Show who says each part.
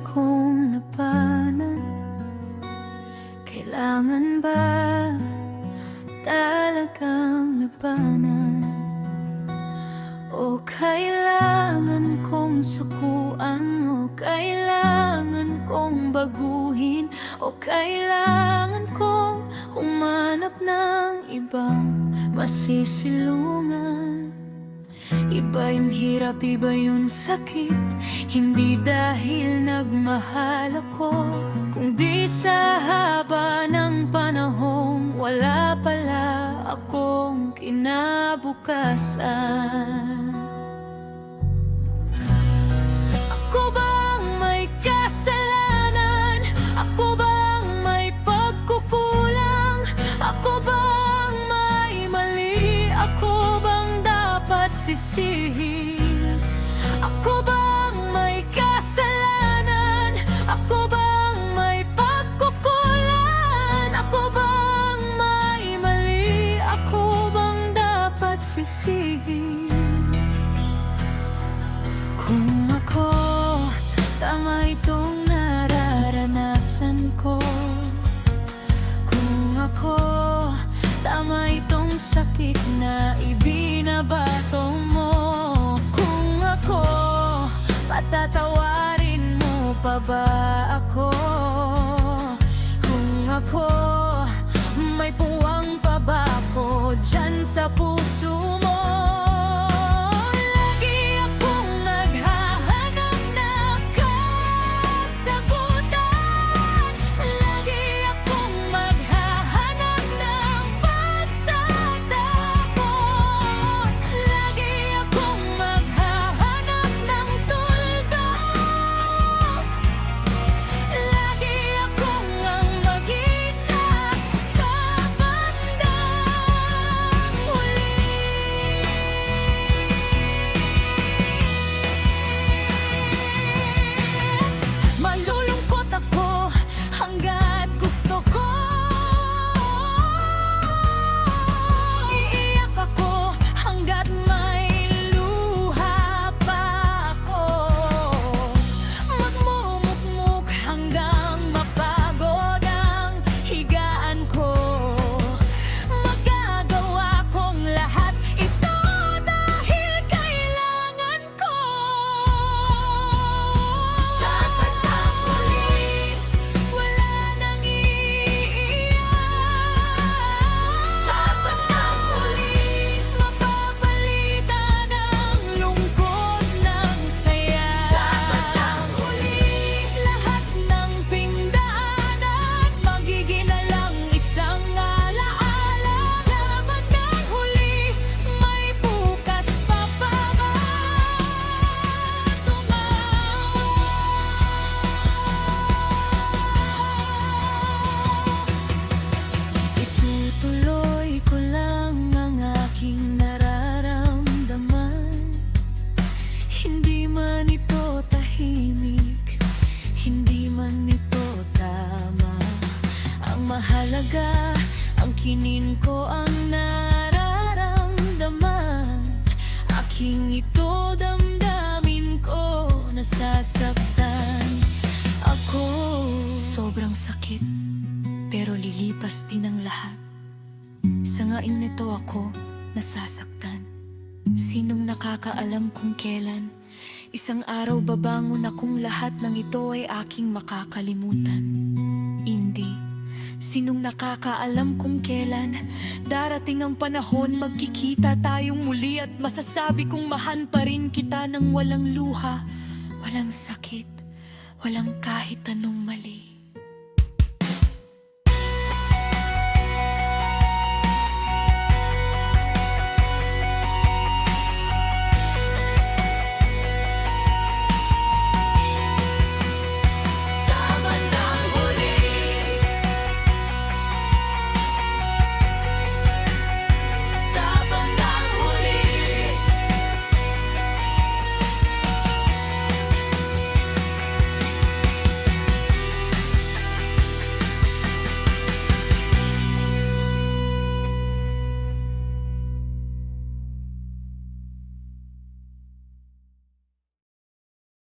Speaker 1: akong labanan. Kailangan ba talagang labanan? O kailangan kong sukuan? O kailangan kong baguhin? O kailangan kong humanap ng ibang masisilungan? Iba yung hirap, iba yung sakit. Hindi dahil nagmahal ako, kundi sa haba ng panahong wala pala akong kinabukasan. Ako bang may kasalanan? Ako bang may pagkukulang? Ako bang may mali? Ako bang dapat sisihin? Ako bang may kasalanan? Ako bang may pagkukulang? Ako bang may mali? Ako bang dapat sisihin? Kung ako tama itong nararanasan ko, kung ako tama itong sakit na ibinabato mo, kung ako patatawarin mo pa ba ako? Kung ako may puwang pa ba ako dyan sa puso mo? Lagi akong naghahanap ng kasagutan. Lagi akong maghahanap ng pagtatapos. Lagi akong maghahanap ng tuldok. Lagi akong ang mag-isa sa bandang huli. Malulungkot ako hanggat gusto ko. Iiyak ako hanggat may luha pa ako. Magmumukmuk hanggang mapagod ang higaan ko. Magagawa kong lahat ito dahil kailangan ko. Sa bandang huli, wala nang iiyak. Sa bandang huli, mapapalitan ang lungkot ng saya. Sa bandang huli, lahat ng pingdaanan magiging na lang isang alaala. Sa bandang huli, may bukas pa para itutuloy ko lang ang aking nararamdaman. Hindi man ito tahimik, hindi man ito tama. Ang mahalaga, ang kinin ko ang nararamdaman. Aking ito damdamin ko, nasasaktan ako. Sobrang sakit, pero lilipas din ang lahat. Sa ngayon nito ako nasasaktan. Sinong nakakaalam kung kailan isang araw babangon akong lahat ng ito ay aking makakalimutan? Hindi. Sinong nakakaalam kung kailan darating ang panahon magkikita tayong muli at masasabi kong mahal pa rin kita ng walang luha, walang sakit, walang kahit anong mali.